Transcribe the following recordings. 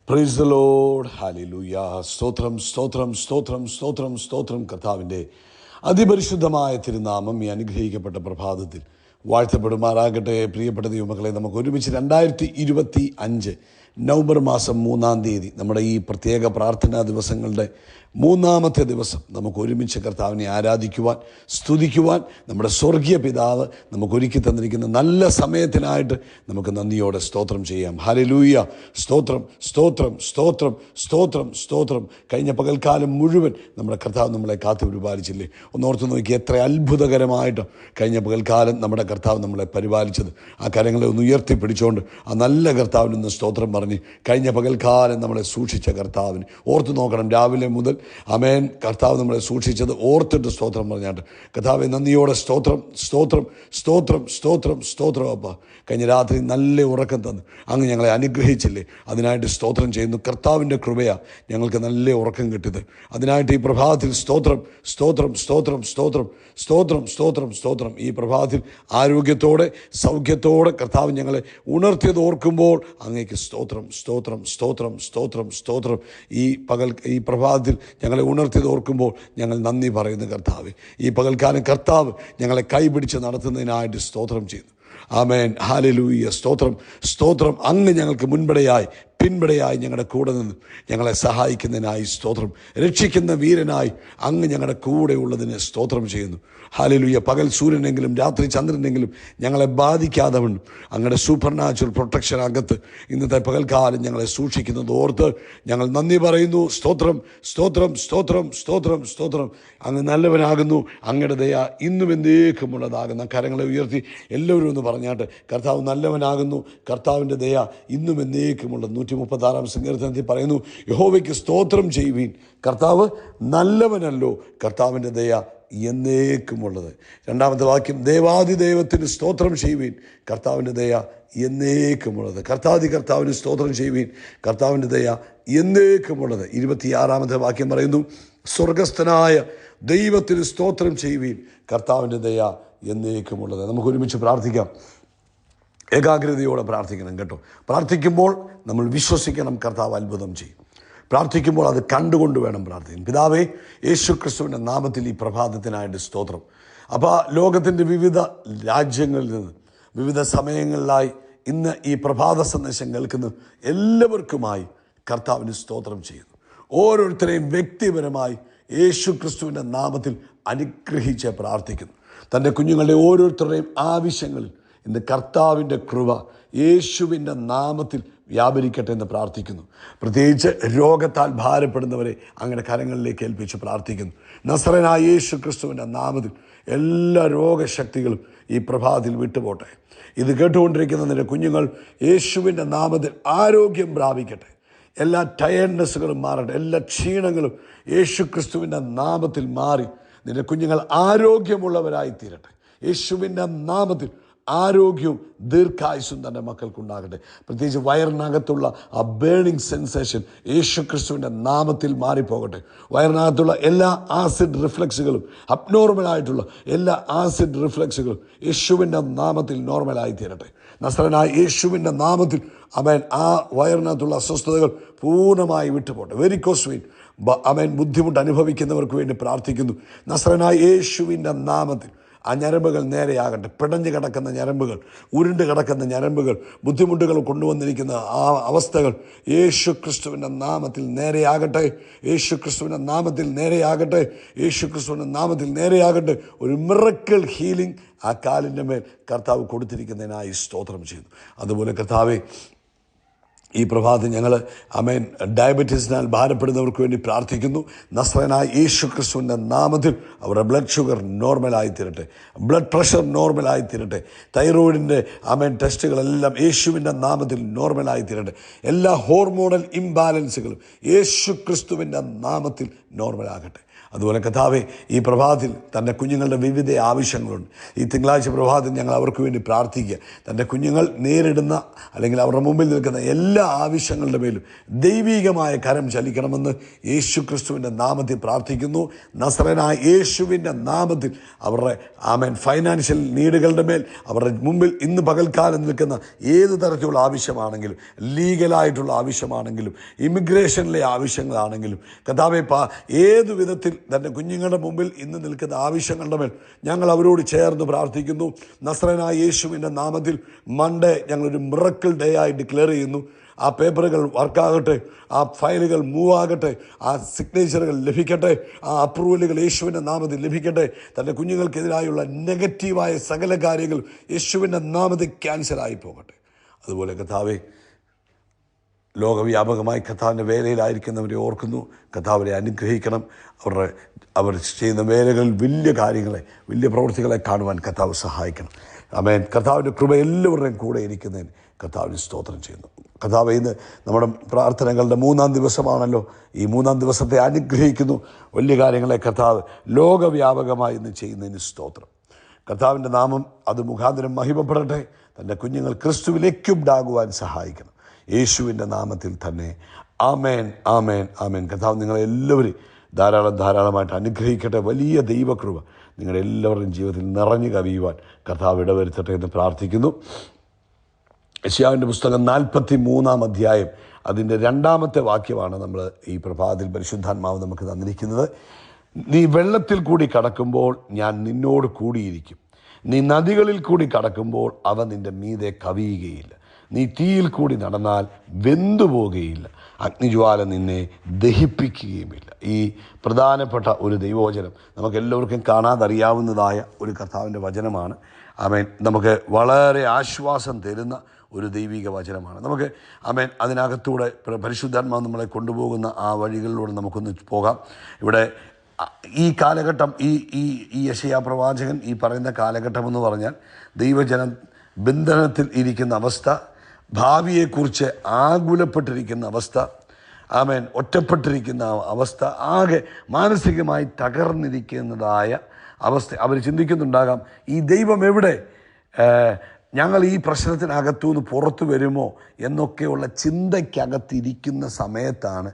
Praise the Lord. Hallelujah. സ്തോത്രം സ്തോത്രം സ്തോത്രം സ്തോത്രം സ്തോത്രം. കർത്താവിൻ്റെ അതിപരിശുദ്ധമായ തിരുനാമം ഈ അനുഗ്രഹിക്കപ്പെട്ട പ്രഭാതത്തിൽ വാഴ്ത്തപ്പെടുമാറാകട്ടെ. പ്രിയപ്പെട്ട ദൈവമക്കളെ, നമുക്ക് ഒരുമിച്ച് 2025 നവംബർ മാസം 3-ാം തീയതി നമ്മുടെ ഈ പ്രത്യേക പ്രാർത്ഥനാ ദിവസങ്ങളുടെ 3-ാമത്തെ ദിവസം നമുക്ക് ഒരുമിച്ച് കർത്താവിനെ ആരാധിക്കുവാൻ, സ്തുതിക്കുവാൻ, നമ്മുടെ സ്വർഗീയ പിതാവ് നമുക്ക് ഒരുക്കി തന്നിരിക്കുന്ന നല്ല സമയത്തിനായിട്ട് നമുക്ക് നന്ദിയോടെ സ്തോത്രം ചെയ്യാം. ഹല്ലേലൂയ. സ്തോത്രം സ്തോത്രം സ്തോത്രം സ്തോത്രം സ്തോത്രം. കഴിഞ്ഞ പകൽക്കാലം മുഴുവൻ നമ്മുടെ കർത്താവ് നമ്മളെ കാത്തു പരിപാലിച്ചില്ലേ? ഒന്നോർത്ത് നോക്കി, എത്ര അത്ഭുതകരമായിട്ട് കഴിഞ്ഞ പകൽക്കാലം നമ്മുടെ കർത്താവ് നമ്മളെ പരിപാലിച്ചത്. ആ കരങ്ങളെ ഒന്ന് ഉയർത്തിപ്പിടിച്ചുകൊണ്ട് ആ നല്ല കർത്താവിനൊന്ന് സ്തോത്രം പറഞ്ഞ് കഴിഞ്ഞ പകൽക്കാലം നമ്മളെ സൂക്ഷിച്ച കർത്താവിന് ഓർത്ത് നോക്കണം. രാവിലെ മുതൽ ആമേൻ കർത്താവ് നമ്മളെ സൂക്ഷിച്ചത് ഓർത്തിട്ട് സ്തോത്രം പറഞ്ഞാട്ട് കർത്താവെ നന്ദിയോടെ സ്തോത്രം സ്തോത്രം സ്തോത്രം സ്തോത്രം സ്തോത്രം. അപ്പ കഴിഞ്ഞ രാത്രി നല്ല ഉറക്കം തന്നു അങ്ങ് ഞങ്ങളെ അനുഗ്രഹിച്ചില്ലേ? അതിനായിട്ട് സ്തോത്രം ചെയ്യുന്നു. കർത്താവിൻ്റെ കൃപയാണ് ഞങ്ങൾക്ക് നല്ല ഉറക്കം കിട്ടിയത്. അതിനായിട്ട് ഈ പ്രഭാതത്തിൽ സ്തോത്രം സ്തോത്രം സ്തോത്രം സ്തോത്രം സ്തോത്രം സ്തോത്രം സ്തോത്രം. ഈ പ്രഭാതത്തിൽ ആരോഗ്യത്തോടെ സൗഖ്യത്തോടെ കർത്താവ് ഞങ്ങളെ ഉണർത്തിയത് ഓർക്കുമ്പോൾ അങ്ങേക്ക് സ്തോത്രം സ്തോത്രം സ്തോത്രം സ്തോത്രം സ്തോത്രം. ഈ പ്രഭാതത്തിൽ ഞങ്ങളെ ഉണർത്തിയത് ഓർക്കുമ്പോൾ ഞങ്ങൾ നന്ദി പറയുന്നു കർത്താവ്. ഈ പകൽക്കാലം കർത്താവ് ഞങ്ങളെ കൈപിടിച്ച് നടത്തുന്നതിനായിട്ട് സ്തോത്രം ചെയ്തു. ആമേൻ. ഹല്ലേലൂയ. സ്തോത്രം സ്തോത്രം. അങ്ങ് ഞങ്ങൾക്ക് മുൻപടയായി പിൻപടയായി ഞങ്ങളുടെ കൂടെ നിന്ന് ഞങ്ങളെ സഹായിക്കുന്നതിനായി സ്തോത്രം. രക്ഷിക്കുന്ന വീരനായി അങ്ങ് ഞങ്ങളുടെ കൂടെ ഉള്ളതിന് സ്തോത്രം ചെയ്യുന്നു. ഹല്ലേലൂയ. പകൽ സൂര്യനെങ്കിലും രാത്രി ചന്ദ്രനെങ്കിലും ഞങ്ങളെ ബാധിക്കാതെ വണ്ണം അങ്ങയുടെ സൂപ്പർ നാച്ചുറൽ പ്രൊട്ടക്ഷൻ അകത്ത് ഇന്നത്തെ പകൽക്കാലം ഞങ്ങളെ സൂക്ഷിക്കുന്നത് ഓർത്ത് ഞങ്ങൾ നന്ദി പറയുന്നു. സ്തോത്രം സ്തോത്രം സ്തോത്രം സ്തോത്രം സ്തോത്രം. അങ്ങ് നല്ലവനാകുന്നു. അങ്ങയുടെ ദയ ഇന്നും എന്നേക്കുമുള്ളതാകുന്ന കരങ്ങളെ ഉയർത്തി എല്ലാവരും ഒന്ന് പറഞ്ഞാട്ട് കർത്താവ് നല്ലവനാകുന്നു. കർത്താവിൻ്റെ ദയ ഇന്നും എന്നേക്കുമുള്ളത്. 136-ാം സങ്കീർത്തനത്തിൽ പറയുന്നു, യഹോവയ്ക്ക് സ്തോത്രം ചെയ്യുവീൻ, കർത്താവ് നല്ലവനല്ലോ, കർത്താവിൻ്റെ ദയ എന്നേക്കുമുള്ളത്. രണ്ടാമത്തെ വാക്യം, ദേവാദിദൈവത്തിന് സ്തോത്രം ചെയ്യുവീൻ, കർത്താവിൻ്റെ ദയ എന്നേക്കുമുള്ളത്. കർത്താവിന് സ്തോത്രം ചെയ്യുവീൻ, കർത്താവിൻ്റെ ദയ എന്നേക്കുമുള്ളത്. 26-ാമത്തെ വാക്യം പറയുന്നു, സ്വർഗസ്ഥനായ ദൈവത്തിന് സ്തോത്രം ചെയ്യുവീൻ, കർത്താവിൻ്റെ ദയ എന്നേക്കുമുള്ളത്. നമുക്ക് ഒരുമിച്ച് പ്രാർത്ഥിക്കാം. ഏകാഗ്രതയോടെ പ്രാർത്ഥിക്കണം കേട്ടോ. പ്രാർത്ഥിക്കുമ്പോൾ നമ്മൾ വിശ്വസിക്കണം കർത്താവ് അത്ഭുതം ചെയ്യും. പ്രാർത്ഥിക്കുമ്പോൾ അത് കണ്ടുകൊണ്ട് വേണം പ്രാർത്ഥിക്കാൻ. പിതാവേ, യേശു ക്രിസ്തുവിൻ്റെ നാമത്തിൽ ഈ പ്രഭാതത്തിനായിട്ട് സ്തോത്രം. അപ്പോൾ ലോകത്തിൻ്റെ വിവിധ രാജ്യങ്ങളിൽ നിന്ന് വിവിധ സമയങ്ങളിലായി ഇന്ന് ഈ പ്രഭാത സന്ദേശം കേൾക്കുന്ന എല്ലാവർക്കുമായി കർത്താവിന് സ്തോത്രം ചെയ്യുന്നു. ഓരോരുത്തരെയും വ്യക്തിപരമായി യേശു ക്രിസ്തുവിൻ്റെ നാമത്തിൽ അനുഗ്രഹിച്ച് പ്രാർത്ഥിക്കുന്നു. തൻ്റെ കുഞ്ഞുങ്ങളുടെ ഓരോരുത്തരുടെയും ആവശ്യങ്ങളിൽ ഇന്ന് കർത്താവിൻ്റെ കൃപ യേശുവിൻ്റെ നാമത്തിൽ വ്യാപരിക്കട്ടെ എന്ന് പ്രാർത്ഥിക്കുന്നു. പ്രത്യേകിച്ച് രോഗത്താൽ ഭാരപ്പെടുന്നവരെ അങ്ങനെ കരങ്ങളിലേക്ക് ഏൽപ്പിച്ച് പ്രാർത്ഥിക്കുന്നു. നസറേനായ യേശു ക്രിസ്തുവിൻ്റെ നാമത്തിൽ എല്ലാ രോഗശക്തികളും ഈ പ്രഭാതത്തിൽ വിട്ടുപോട്ടെ. ഇത് കേട്ടുകൊണ്ടിരിക്കുന്ന നിന്റെ കുഞ്ഞുങ്ങൾ യേശുവിൻ്റെ നാമത്തിൽ ആരോഗ്യം പ്രാപിക്കട്ടെ. എല്ലാ ടയർഡ്നെസ്സുകളും മാറട്ടെ. എല്ലാ ക്ഷീണങ്ങളും യേശു ക്രിസ്തുവിൻ്റെ നാമത്തിൽ മാറി നിന്റെ കുഞ്ഞുങ്ങൾ ആരോഗ്യമുള്ളവരായി തീരട്ടെ. യേശുവിൻ്റെ നാമത്തിൽ ആരോഗ്യവും ദീർഘായുസ്സും തൻ്റെ മക്കൾക്കുണ്ടാകട്ടെ. പ്രത്യേകിച്ച് വയറിനകത്തുള്ള ആ ബേണിംഗ് സെൻസേഷൻ യേശു ക്രിസ്തുവിൻ്റെ നാമത്തിൽ മാറിപ്പോകട്ടെ. വയറിനകത്തുള്ള എല്ലാ ആസിഡ് റിഫ്ലക്സുകളും, അബ്നോർമലായിട്ടുള്ള എല്ലാ ആസിഡ് റിഫ്ലക്സുകളും യേശുവിൻ്റെ നാമത്തിൽ നോർമലായി തീരട്ടെ. നസറേനായ യേശുവിൻ്റെ നാമത്തിൽ അവൻ ആ വയറിനകത്തുള്ള അസ്വസ്ഥതകൾ പൂർണ്ണമായി വിട്ടുപോട്ടെ. വെരിക്കോസ് വെയിൻ അവൻ ബുദ്ധിമുട്ട് അനുഭവിക്കുന്നവർക്ക് വേണ്ടി പ്രാർത്ഥിക്കുന്നു. നസറേനായ യേശുവിൻ്റെ നാമത്തിൽ ആ ഞരമ്പുകൾ നേരെയാകട്ടെ. പിടഞ്ഞു കിടക്കുന്ന ഞരമ്പുകൾ, ഉരുണ്ട് കിടക്കുന്ന ഞരമ്പുകൾ, ബുദ്ധിമുട്ടുകൾ കൊണ്ടുവന്നിരിക്കുന്ന ആ അവസ്ഥകൾ യേശു ക്രിസ്തുവിൻ്റെ നാമത്തിൽ നേരെയാകട്ടെ. യേശു ക്രിസ്തുവിൻ്റെ നാമത്തിൽ നേരെയാകട്ടെ. യേശു ക്രിസ്തുവിൻ്റെ നാമത്തിൽ നേരെയാകട്ടെ. ഒരു മിറക്കിൾ ഹീലിംഗ് ആ കാലിൻ്റെ മേൽ കർത്താവ് കൊടുത്തിരിക്കുന്നതിനായി സ്തോത്രം ചെയ്യുന്നു. അതുപോലെ കർത്താവെ, ഈ പ്രഭാതം ഞങ്ങൾ ആമേൻ ഡയബറ്റീസിനാൽ ഭാരപ്പെടുന്നവർക്ക് വേണ്ടി പ്രാർത്ഥിക്കുന്നു. നസ്രേനായ യേശു ക്രിസ്തുവിൻ്റെ നാമത്തിൽ അവരുടെ ബ്ലഡ് ഷുഗർ നോർമലായി തീരട്ടെ, ബ്ലഡ് പ്രഷർ നോർമലായി തീരട്ടെ, തൈറോയിഡിൻ്റെ ആമേൻ ടെസ്റ്റുകളെല്ലാം യേശുവിൻ്റെ നാമത്തിൽ നോർമലായി തീരട്ടെ. എല്ലാ ഹോർമോണൽ ഇംബാലൻസുകളും യേശു ക്രിസ്തുവിൻ്റെ നാമത്തിൽ നോർമലാകട്ടെ. അതുപോലെ കർത്താവേ, ഈ പ്രഭാതത്തിൽ തൻ്റെ കുഞ്ഞുങ്ങളുടെ വിവിധ ആവശ്യങ്ങളുണ്ട്. ഈ തിങ്കളാഴ്ച പ്രഭാതത്തിൽ ഞങ്ങൾ അവർക്ക് വേണ്ടി പ്രാർത്ഥിക്കുക. തൻ്റെ കുഞ്ഞുങ്ങൾ നേരിടുന്ന അല്ലെങ്കിൽ അവരുടെ മുമ്പിൽ നിൽക്കുന്ന എല്ലാ ആവശ്യങ്ങളുടെ മേലും ദൈവീകമായ കരം ചലിക്കണമെന്ന് യേശു ക്രിസ്തുവിൻ്റെ നാമത്തിൽ പ്രാർത്ഥിക്കുന്നു. നസറേനായ യേശുവിൻ്റെ നാമത്തിൽ അവരുടെ ഫൈനാൻഷ്യൽ നീഡുകളുടെ മേൽ അവരുടെ മുമ്പിൽ ഇന്ന് പകൽക്കാലം നിൽക്കുന്ന ഏത് തരത്തിലുള്ള ആവശ്യമാണെങ്കിലും, ലീഗലായിട്ടുള്ള ആവശ്യമാണെങ്കിലും, ഇമിഗ്രേഷനിലെ ആവശ്യങ്ങളാണെങ്കിലും, കർത്താവേ, ഏതു വിധത്തിൽ തൻ്റെ കുഞ്ഞുങ്ങളുടെ മുമ്പിൽ ഇന്ന് നിൽക്കുന്ന ആവശ്യങ്ങളുടെ മേൽ ഞങ്ങൾ അവരോട് ചേർന്ന് പ്രാർത്ഥിക്കുന്നു. നസ്രേനായ യേശുവിൻ്റെ നാമത്തിൽ മൺഡേ ഞങ്ങളൊരു മിറക്കിൾ ഡേ ആയി ഡിക്ലെയർ ചെയ്യുന്നു. ആ പേപ്പറുകൾ വർക്കാകട്ടെ, ആ ഫയലുകൾ മൂവ് ആകട്ടെ, ആ സിഗ്നേച്ചറുകൾ ലഭിക്കട്ടെ, ആ അപ്രൂവലുകൾ യേശുവിൻ്റെ നാമത്തിൽ ലഭിക്കട്ടെ. തൻ്റെ കുഞ്ഞുങ്ങൾക്കെതിരായുള്ള നെഗറ്റീവായ സകല കാര്യങ്ങൾ യേശുവിൻ്റെ നാമത്തിൽ ക്യാൻസലായി പോകട്ടെ. അതുപോലെ കർത്താവേ, ലോകവ്യാപകമായി കർത്താവിൻ്റെ വേലയിലായിരിക്കുന്നവരെ ഓർക്കുന്നു. കർത്താവരെ അനുഗ്രഹിക്കണം. അവർ ചെയ്യുന്ന വേലകളിൽ വലിയ കാര്യങ്ങളെ, വലിയ പ്രവൃത്തികളെ കാണുവാൻ കർത്താവ് സഹായിക്കണം. ആമേൻ. കർത്താവിൻ്റെ കൃപ എല്ലാവരുടെയും കൂടെ ഇരിക്കുന്നതിന് കർത്താവിന് സ്തോത്രം ചെയ്യുന്നു. കർത്താവ്, ഇന്ന് നമ്മുടെ പ്രാർത്ഥനകളുടെ 3-ാം ദിവസമാണല്ലോ. ഈ 3-ാം ദിവസത്തെ അനുഗ്രഹിക്കുന്നു. വലിയ കാര്യങ്ങളെ കർത്താവ് ലോകവ്യാപകമായി ഇന്ന് ചെയ്യുന്നതിന് സ്തോത്രം. കർത്താവിൻ്റെ നാമം അത് മുഖാന്തരം മഹിമപ്പെടട്ടെ. തൻ്റെ കുഞ്ഞുങ്ങൾ ക്രിസ്തുവിലേക്കുണ്ടാകുവാൻ സഹായിക്കണം. യേശുവിൻ്റെ നാമത്തിൽ തന്നെ. ആമേൻ, ആമേൻ, ആമേൻ. കർത്താവ് നിങ്ങളെല്ലാവരും ധാരാളമായിട്ട് അനുഗ്രഹിക്കട്ടെ. വലിയ ദൈവകൃപ നിങ്ങളുടെ എല്ലാവരുടെയും ജീവിതത്തിൽ നിറഞ്ഞു കവിയുവാൻ കർത്താവ് ഇടവരുത്തട്ടെ എന്ന് പ്രാർത്ഥിക്കുന്നു. യെശയ്യാവിൻ്റെ പുസ്തകം 43-ാം അധ്യായം അതിൻ്റെ 2-ാമത്തെ വാക്യമാണ് നമ്മൾ ഈ പ്രഭാതത്തിൽ പരിശുദ്ധാത്മാവ് നമുക്ക് തന്നിരിക്കുന്നത്. നീ വെള്ളത്തിൽ കൂടി കടക്കുമ്പോൾ ഞാൻ നിന്നോട് കൂടിയിരിക്കും. നീ നദികളിൽ കൂടി കടക്കുമ്പോൾ അവ നിൻ്റെ മീതെ കവിയുകയില്ല. നീ തീയിൽ കൂടി നടന്നാൽ വെന്തുപോകുകയില്ല. അഗ്നിജ്വാല നിന്നെ ദഹിപ്പിക്കുകയുമില്ല. ഈ പ്രധാനപ്പെട്ട ഒരു ദൈവവചനം നമുക്കെല്ലാവർക്കും കാണാതറിയാവുന്നതായ ഒരു കർത്താവിൻ്റെ വചനമാണ്. ആമേൻ. നമുക്ക് വളരെ ആശ്വാസം തരുന്ന ഒരു ദൈവിക വചനമാണ്. നമുക്ക് ആമേൻ അതിനകത്തൂടെ പരിശുദ്ധാത്മാവ് നമ്മളെ കൊണ്ടുപോകുന്ന ആ വഴികളിലൂടെ നമുക്കൊന്ന് പോകാം. ഇവിടെ ഈ കാലഘട്ടം, ഈ യെശയ്യാ പ്രവാചകൻ ഈ പറയുന്ന കാലഘട്ടം എന്ന് പറഞ്ഞാൽ ദൈവജനം ബന്ധനത്തിൽ ഇരിക്കുന്ന അവസ്ഥ, ഭാവിയെക്കുറിച്ച് ആകുലപ്പെട്ടിരിക്കുന്ന അവസ്ഥ, ആമേൻ, ഒറ്റപ്പെട്ടിരിക്കുന്ന അവസ്ഥ, ആകെ മാനസികമായി തകർന്നിരിക്കുന്നതായ അവസ്ഥ. അവർ ചിന്തിക്കുന്നുണ്ടാകാം, ഈ ദൈവം എവിടെ, ഞങ്ങൾ ഈ പ്രശ്നത്തിനകത്തുനിന്ന് പുറത്തു വരുമോ എന്നൊക്കെയുള്ള ചിന്തയ്ക്കകത്തിരിക്കുന്ന സമയത്താണ്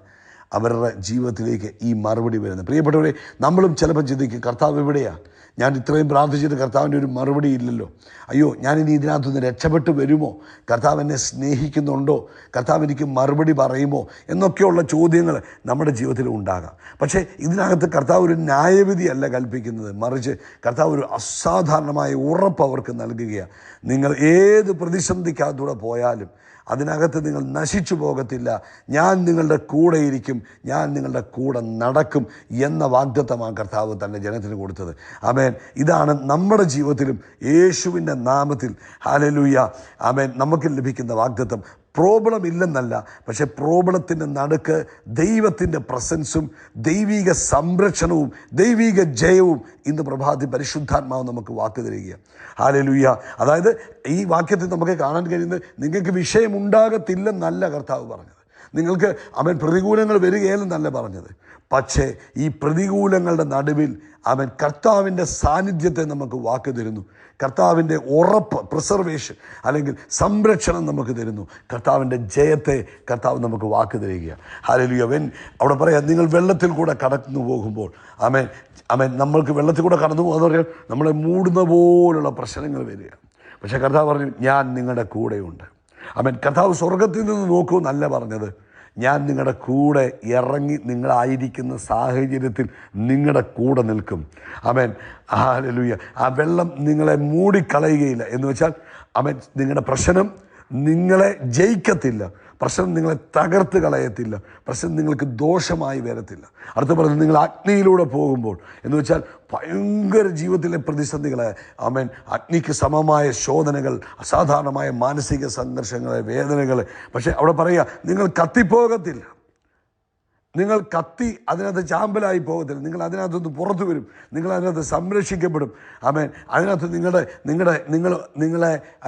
അവരുടെ ജീവിതത്തിലേക്ക് ഈ മറുപടി വരുന്നത്. പ്രിയപ്പെട്ടവരെ, നമ്മളും ചിലപ്പോൾ ചിന്തിക്കും, കർത്താവ് എവിടെയാണ്? ഞാൻ ഇത്രയും പ്രാർത്ഥിച്ചിട്ട് കർത്താവിൻ്റെ ഒരു മറുപടി ഇല്ലല്ലോ. അയ്യോ, ഞാനിനി ഇതിനകത്തുനിന്ന് രക്ഷപ്പെട്ടു വരുമോ? കർത്താവ് എന്നെ സ്നേഹിക്കുന്നുണ്ടോ? കർത്താവ് എനിക്ക് മറുപടി പറയുമോ? എന്നൊക്കെയുള്ള ചോദ്യങ്ങൾ നമ്മുടെ ജീവിതത്തിൽ ഉണ്ടാകാം. പക്ഷേ ഇതിനകത്ത് കർത്താവ് ഒരു ന്യായവിധിയല്ല കൽപ്പിക്കുന്നത്, മറിച്ച് കർത്താവ് ഒരു അസാധാരണമായ ഉറപ്പ് അവർക്ക് നൽകുകയാണ്. നിങ്ങൾ ഏത് പ്രതിസന്ധിക്കകത്തൂടെ പോയാലും അതിനകത്ത് നിങ്ങൾ നശിച്ചു പോകത്തില്ല. ഞാൻ നിങ്ങളുടെ കൂടെ ഇരിക്കും, ഞാൻ നിങ്ങളുടെ കൂടെ നടക്കും എന്ന വാഗ്ദത്തമാണ് കർത്താവ് തൻ്റെ ജനത്തിന് കൊടുത്തത്. ആമേൻ. ഇതാണ് നമ്മുടെ ജീവിതത്തിലും യേശുവിൻ്റെ നാമത്തിൽ ഹല്ലേലൂയ ആമേൻ നമുക്ക് ലഭിക്കുന്ന വാഗ്ദത്തം. പ്രോബ്ലം ഇല്ലെന്നല്ല, പക്ഷേ പ്രോബ്ലത്തിൻ്റെ നടുക്ക് ദൈവത്തിൻ്റെ പ്രസൻസും ദൈവിക സംരക്ഷണവും ദൈവിക ജയവും ഇന്ന് പ്രഭാതി പരിശുദ്ധാത്മാവ് നമുക്ക് വാക്ക് തരികയാണ്. ഹല്ലേലൂയ. അതായത് ഈ വാക്യത്തിൽ നമുക്ക് കാണാൻ കഴിയുന്നത്, നിങ്ങൾക്ക് വിഷയമുണ്ടാകത്തില്ലെന്നല്ല കർത്താവ് പറഞ്ഞത്, നിങ്ങൾക്ക് അവൻ പ്രതികൂലങ്ങൾ വരികയില്ലെന്നല്ല പറഞ്ഞത്. പക്ഷേ ഈ പ്രതികൂലങ്ങളുടെ നടുവിൽ അവൻ കർത്താവിൻ്റെ സാന്നിധ്യത്തെ നമുക്ക് വാക്ക് തരുന്നു. കർത്താവിൻ്റെ ഉറപ്പ്, പ്രിസർവേഷൻ അല്ലെങ്കിൽ സംരക്ഷണം നമുക്ക് തരുന്നു. കർത്താവിൻ്റെ ജയത്തെ കർത്താവ് നമുക്ക് വാക്ക് തരികയാണ്. ഹല്ലേലൂയ. അവിടെ പറയാം, നിങ്ങൾ വെള്ളത്തിൽ കൂടെ കടന്നു പോകുമ്പോൾ ആമേൻ നമ്മൾക്ക് വെള്ളത്തിൽ കൂടെ കടന്നു പോകുക എന്ന് പറയാൻ നമ്മളെ മൂടുന്ന പോലുള്ള പ്രശ്നങ്ങൾ വരിക. പക്ഷേ കർത്താവ് പറഞ്ഞു, ഞാൻ നിങ്ങളുടെ കൂടെയുണ്ട്. ആമേൻ. കർത്താവ് സ്വർഗത്തിൽ നിന്ന് നോക്കൂ എന്നല്ല പറഞ്ഞത്, ഞാൻ നിങ്ങളുടെ കൂടെ ഇറങ്ങി നിങ്ങളായിരിക്കുന്ന സാഹചര്യത്തിൽ നിങ്ങളുടെ കൂടെ നിൽക്കും. ആമേൻ. ഹല്ലേലൂയ. ആ വെള്ളം നിങ്ങളെ മൂടിക്കളയുകയില്ല എന്ന് വെച്ചാൽ ആമേൻ, നിങ്ങളുടെ പ്രശ്നം നിങ്ങളെ ജയിക്കത്തില്ല, പ്രശ്നം നിങ്ങളെ തകർത്ത് കളയത്തില്ല, പ്രശ്നം നിങ്ങൾക്ക് ദോഷമായി വരത്തില്ല. അടുത്ത പറഞ്ഞ്, നിങ്ങൾ അഗ്നിയിലൂടെ പോകുമ്പോൾ എന്ന് വെച്ചാൽ ഭയങ്കര ജീവിതത്തിലെ പ്രതിസന്ധികളെ, ആമേൻ, അഗ്നിക്ക് സമമായ ശോധനകൾ, അസാധാരണമായ മാനസിക സംഘർഷങ്ങൾ, വേദനകൾ. പക്ഷേ അവിടെ പറയുക, നിങ്ങൾ കത്തിപ്പോകത്തില്ല, നിങ്ങൾ കത്തി അതിനകത്ത് ചാമ്പലായി പോകത്തില്ല, നിങ്ങൾ അതിനകത്തുനിന്ന് പുറത്തു വരും, നിങ്ങൾ അതിനകത്ത് സംരക്ഷിക്കപ്പെടും. ആമേൻ. അതിനകത്ത് നിങ്ങളെ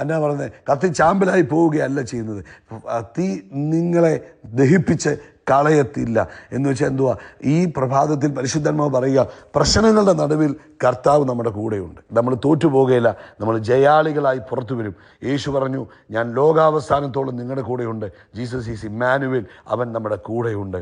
എന്നാ പറയുന്നത്, കത്തി ചാമ്പലായി പോവുകയല്ല ചെയ്യുന്നത്. തീ നിങ്ങളെ ദഹിപ്പിച്ച് കളയത്തില്ല. എന്ന് വെച്ചാൽ എന്തുവാ, ഈ പ്രഭാതത്തിൽ പരിശുദ്ധാത്മാവ് പറയുക, പ്രശ്നങ്ങളുടെ നടുവിൽ കർത്താവ് നമ്മുടെ കൂടെയുണ്ട്. നമ്മൾ തോറ്റുപോകുകയില്ല, നമ്മൾ ജയാളികളായി പുറത്തു വരും. യേശു പറഞ്ഞു, ഞാൻ ലോകാവസാനത്തോളം നിങ്ങളുടെ കൂടെയുണ്ട്. ജീസസ് ഈസ് ഇമ്മാനുവേൽ, അവൻ നമ്മുടെ കൂടെയുണ്ട്.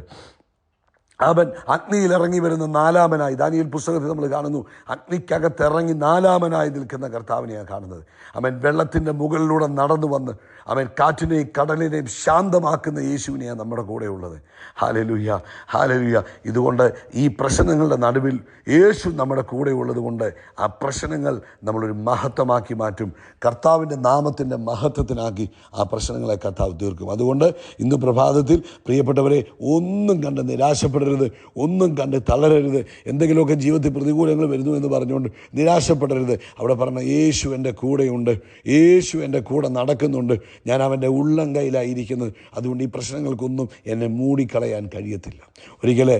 അവൻ അഗ്നിയിൽ ഇറങ്ങി വരുന്ന നാലാമനായി, ദാനിയേൽ പുസ്തകത്തിൽ നമ്മൾ കാണുന്നു, അഗ്നിക്കകത്തിറങ്ങി നാലാമനായി നിൽക്കുന്ന കർത്താവിനെയാണ് കാണുന്നത്. അവൻ വെള്ളത്തിൻ്റെ മുകളിലൂടെ നടന്നു വന്ന് അവൻ കാറ്റിനെയും കടലിനെയും ശാന്തമാക്കുന്ന യേശുവിനെയാണ് നമ്മുടെ കൂടെ ഉള്ളത്. Hallelujah, hallelujah. ഇതുകൊണ്ട് ഈ പ്രശ്നങ്ങളുടെ നടുവിൽ യേശു നമ്മുടെ കൂടെ ഉള്ളത് കൊണ്ട് ആ പ്രശ്നങ്ങൾ നമ്മളൊരു മഹത്വമാക്കി മാറ്റും. കർത്താവിൻ്റെ നാമത്തിൻ്റെ മഹത്വത്തിനാക്കി ആ പ്രശ്നങ്ങളെ കർത്താവ് തീർക്കും. അതുകൊണ്ട് ഇന്ന് പ്രഭാതത്തിൽ പ്രിയപ്പെട്ടവരെ, ഒന്നും കണ്ട് നിരാശപ്പെടരുത്, ഒന്നും കണ്ട് തളരരുത്. എന്തെങ്കിലുമൊക്കെ ജീവിതത്തിൽ പ്രതികൂലങ്ങൾ വരുന്നു എന്ന് പറഞ്ഞുകൊണ്ട് നിരാശപ്പെടരുത്. അവിടെ പറഞ്ഞ യേശു എൻ്റെ കൂടെയുണ്ട്, യേശു എൻ്റെ കൂടെ നടക്കുന്നുണ്ട്, ഞാൻ അവൻ്റെ ഉള്ളം കയ്യിലായിരിക്കുന്നത്. അതുകൊണ്ട് ഈ പ്രശ്നങ്ങൾക്കൊന്നും എന്നെ മൂടിക്കളയാൻ കഴിയത്തില്ല. ഒരിക്കൽ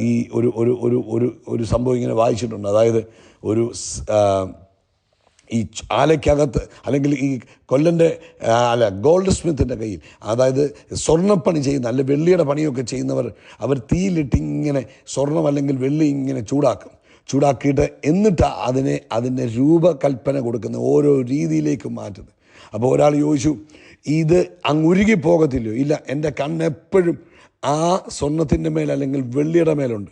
ഈ ഒരു ഒരു ഒരു ഒരു ഒരു സംഭവം ഇങ്ങനെ വായിച്ചിട്ടുണ്ട്. അതായത് ഈ ആലയ്ക്കകത്ത്, അല്ലെങ്കിൽ ഈ കൊല്ലൻ്റെ ഗോൾഡ് സ്മിത്തിൻ്റെ കയ്യിൽ, അതായത് സ്വർണ്ണപ്പണി ചെയ്യുന്ന, അല്ലെങ്കിൽ വെള്ളിയുടെ പണിയൊക്കെ ചെയ്യുന്നവർ, അവർ തീയിലിട്ട് ഇങ്ങനെ സ്വർണം അല്ലെങ്കിൽ വെള്ളി ഇങ്ങനെ ചൂടാക്കിയിട്ട് എന്നിട്ട് അതിനെ രൂപകൽപ്പന കൊടുക്കുന്ന ഓരോ രീതിയിലേക്കും മാറ്റുന്നത്. അപ്പോൾ ഒരാൾ ചോദിച്ചു, ഇത് അങ്ങ് ഉരുകിപ്പോകത്തില്ലയോ? ഇല്ല, എൻ്റെ കണ്ണെപ്പോഴും ആ സ്വർണത്തിൻ്റെ മേൽ അല്ലെങ്കിൽ വെള്ളിയുടെ മേലുണ്ട്.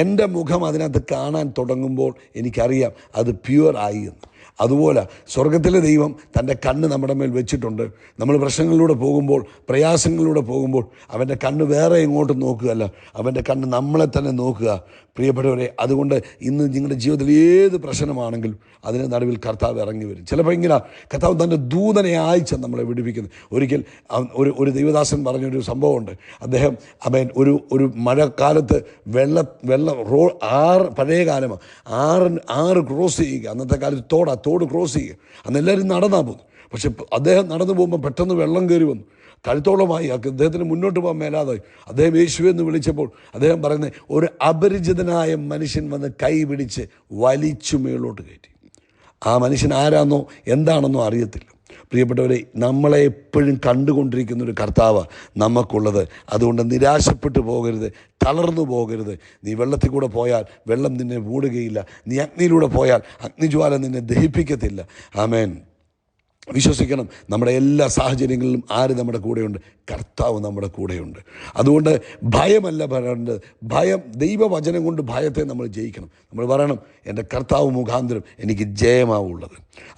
എൻ്റെ മുഖം അതിനകത്ത് കാണാൻ തുടങ്ങുമ്പോൾ എനിക്കറിയാം അത് പ്യുവർ ആയി എന്ന്. അതുപോലെ സ്വർഗത്തിലെ ദൈവം തൻ്റെ കണ്ണ് നമ്മുടെ മേൽ വെച്ചിട്ടുണ്ട്. നമ്മൾ പ്രശ്നങ്ങളിലൂടെ പോകുമ്പോൾ, പ്രയാസങ്ങളിലൂടെ പോകുമ്പോൾ അവൻ്റെ കണ്ണ് വേറെ എങ്ങോട്ടും നോക്കുകയല്ല, അവൻ്റെ കണ്ണ് നമ്മളെ തന്നെ നോക്കുക. പ്രിയപ്പെട്ടവരെ, അതുകൊണ്ട് ഇന്ന് നിങ്ങളുടെ ജീവിതത്തിൽ ഏത് പ്രശ്നമാണെങ്കിലും അതിന് നടുവിൽ കർത്താവ് ഇറങ്ങി വരും. ചിലപ്പോൾ ഇങ്ങനെ കർത്താവ് തൻ്റെ ദൂതനെ അയച്ച നമ്മളെ വിടുവിക്കുന്നത്. ഒരിക്കൽ ഒരു ദൈവദാസൻ പറഞ്ഞൊരു സംഭവമുണ്ട്. അദ്ദേഹം ഒരു മഴക്കാലത്ത് വെള്ളം പഴയ കാലമാണ്, ആറ് ക്രോസ് ചെയ്യുക. അന്നത്തെ കാലത്ത് തോട് ക്രോസ് ചെയ്യുക. അന്ന് എല്ലാവരും നടന്നാ പോകുന്നു. പക്ഷെ അദ്ദേഹം നടന്നു പോകുമ്പോൾ പെട്ടെന്ന് വെള്ളം കയറി വന്നു. കഴുത്തോളമായി അദ്ദേഹത്തിന് മുന്നോട്ട് പോകാൻ മേലാതായി. അദ്ദേഹം യേശുവെന്ന് വിളിച്ചപ്പോൾ അദ്ദേഹം പറയുന്നത്, ഒരു അപരിചിതനായ മനുഷ്യൻ വന്ന് കൈ പിടിച്ച് വലിച്ചു മേളോട്ട് കയറ്റി. ആ മനുഷ്യൻ ആരാന്നോ എന്താണെന്നോ അറിയത്തില്ല. പ്രിയപ്പെട്ടവരെ, നമ്മളെ എപ്പോഴും കണ്ടുകൊണ്ടിരിക്കുന്ന ഒരു കർത്താവ് നമുക്കുള്ളത്. അതുകൊണ്ട് നിരാശപ്പെട്ടു പോകരുത്, തളർന്നു പോകരുത്. നീ വെള്ളത്തിൽ കൂടെ പോയാൽ വെള്ളം നിന്നെ മൂടുകയില്ല. നീ അഗ്നിയിലൂടെ പോയാൽ അഗ്നിജ്വാല നിന്നെ ദഹിപ്പിക്കത്തില്ല. ആമേൻ. വിശ്വസിക്കണം, നമ്മുടെ എല്ലാ സാഹചര്യങ്ങളിലും ആര് നമ്മുടെ കൂടെയുണ്ട്? കർത്താവ് നമ്മുടെ കൂടെയുണ്ട്. അതുകൊണ്ട് ഭയമല്ല പറയേണ്ടത്. ദൈവവചനം കൊണ്ട് ഭയത്തെ നമ്മൾ ജയിക്കണം. നമ്മൾ പറയണം, എൻ്റെ കർത്താവ് മുഖാന്തരം എനിക്ക് ജയമാവുള്ളത്.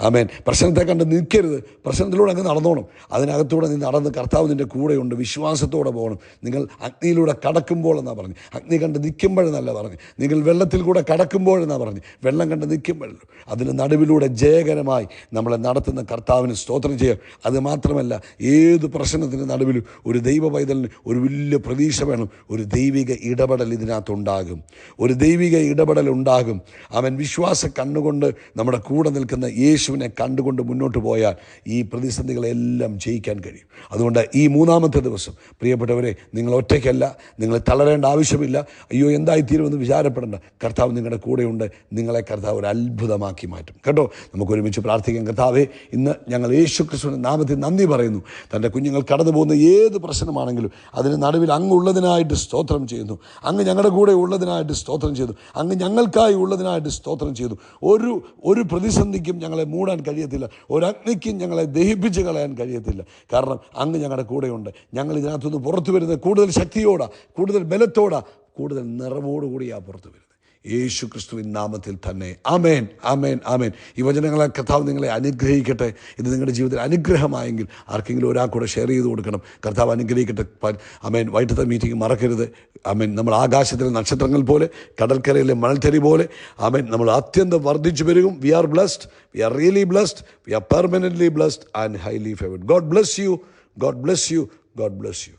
ആമേൻ. പ്രശ്നത്തെ കണ്ട് നിൽക്കരുത്, പ്രശ്നത്തിലൂടെ അങ്ങ് നടന്നോണം. അതിനകത്തൂടെ നീ നടന്ന് കർത്താവ് നിൻ്റെ കൂടെയുണ്ട്. വിശ്വാസത്തോടെ പോകണം. നിങ്ങൾ അഗ്നിയിലൂടെ കടക്കുമ്പോഴെന്നാണ് പറഞ്ഞു, അഗ്നി കണ്ട് നിൽക്കുമ്പോഴെന്നല്ല പറഞ്ഞു. നിങ്ങൾ വെള്ളത്തിൽ കൂടെ കടക്കുമ്പോഴെന്നാണ് പറഞ്ഞു, വെള്ളം കണ്ട് നിൽക്കുമ്പോഴല്ലോ. അതിന് നടുവിലൂടെ ജയകരമായി നമ്മളെ നടത്തുന്ന കർത്താവിന് സ്തോത്രം ചെയ്യുക. അത് മാത്രമല്ല, ഏത് പ്രശ്നത്തിൻ്റെ നടുവിലും ഒരു ദൈവ പൈതലിന് ഒരു വലിയ പ്രതീക്ഷ വേണം. ഒരു ദൈവിക ഇടപെടൽ ഇതിനകത്തുണ്ടാകും, ഒരു ദൈവിക ഇടപെടൽ ഉണ്ടാകും. അവൻ വിശ്വാസ കണ്ണുകൊണ്ട് നമ്മുടെ കൂടെ നിൽക്കുന്ന യേശുവിനെ കണ്ടുകൊണ്ട് മുന്നോട്ട് പോയാൽ ഈ പ്രതിസന്ധികളെല്ലാം ജയിക്കാൻ കഴിയും. അതുകൊണ്ട് ഈ മൂന്നാമത്തെ ദിവസം പ്രിയപ്പെട്ടവരെ, നിങ്ങൾ ഒറ്റയ്ക്കല്ല, നിങ്ങൾ തളരേണ്ട ആവശ്യമില്ല. അയ്യോ എന്തായിത്തീരുമെന്ന് വിചാരപ്പെടേണ്ട. കർത്താവ് നിങ്ങളുടെ കൂടെയുണ്ട്. നിങ്ങളെ കർത്താവ് ഒരു അത്ഭുതമാക്കി മാറ്റും കേട്ടോ. നമുക്ക് ഒരുമിച്ച് പ്രാർത്ഥിക്കാം. കർത്താവേ, ഇന്ന് ഞങ്ങൾ യേശു ക്രിസ്തുവിൻ്റെ നാമത്തിൽ നന്ദി പറയുന്നു. തൻ്റെ കുഞ്ഞുങ്ങൾ കടന്നു പോകുന്ന ഏത് പ്രശ്നമാണെങ്കിലും അതിന് നടുവിൽ അങ്ങുള്ളതിനായിട്ട് സ്തോത്രം ചെയ്യുന്നു. അങ്ങ് ഞങ്ങളുടെ കൂടെ ഉള്ളതിനായിട്ട് സ്തോത്രം ചെയ്തു. അങ്ങ് ഞങ്ങൾക്കായി ഉള്ളതിനായിട്ട് സ്തോത്രം ചെയ്തു. ഒരു പ്രതിസന്ധിക്കും ഞങ്ങളെ മൂടാൻ കഴിയത്തില്ല, ഒരു അഗ്നിക്കും ഞങ്ങളെ ദഹിപ്പിച്ച് കളയാൻ കഴിയത്തില്ല. കാരണം അങ്ങ് ഞങ്ങളുടെ കൂടെയുണ്ട്. ഞങ്ങൾ ഇതിനകത്തുനിന്ന് പുറത്തു വരുന്നത് കൂടുതൽ ശക്തിയോടാ, കൂടുതൽ ബലത്തോടാ, കൂടുതൽ നിറവോടുകൂടിയാണ് പുറത്തു വരുന്നത്. യേശു ക്രിസ്തുവിൻ നാമത്തിൽ തന്നെ. ആമേൻ, ആമേൻ, ആമേൻ. ഈ വചനങ്ങളെ കർത്താവ് നിങ്ങളെ അനുഗ്രഹിക്കട്ടെ. ഇത് നിങ്ങളുടെ ജീവിതത്തിൽ അനുഗ്രഹമായെങ്കിൽ ആർക്കെങ്കിലും ഒരാൾക്കൂടെ ഷെയർ ചെയ്ത് കൊടുക്കണം. കർത്താവ് അനുഗ്രഹിക്കട്ടെ. ആമേൻ. വൈകിട്ടത്തെ മീറ്റിംഗ് മറക്കരുത്. ആമേൻ. നമ്മൾ ആകാശത്തിലെ നക്ഷത്രങ്ങൾ പോലെ, കടൽക്കരയിലെ മണൽത്തരി പോലെ, ആമേൻ, നമ്മൾ അത്യന്തം വർദ്ധിച്ചു വരും. We are blessed, we are really blessed, we are permanently blessed and highly favoured. God bless you, God bless you, God bless U.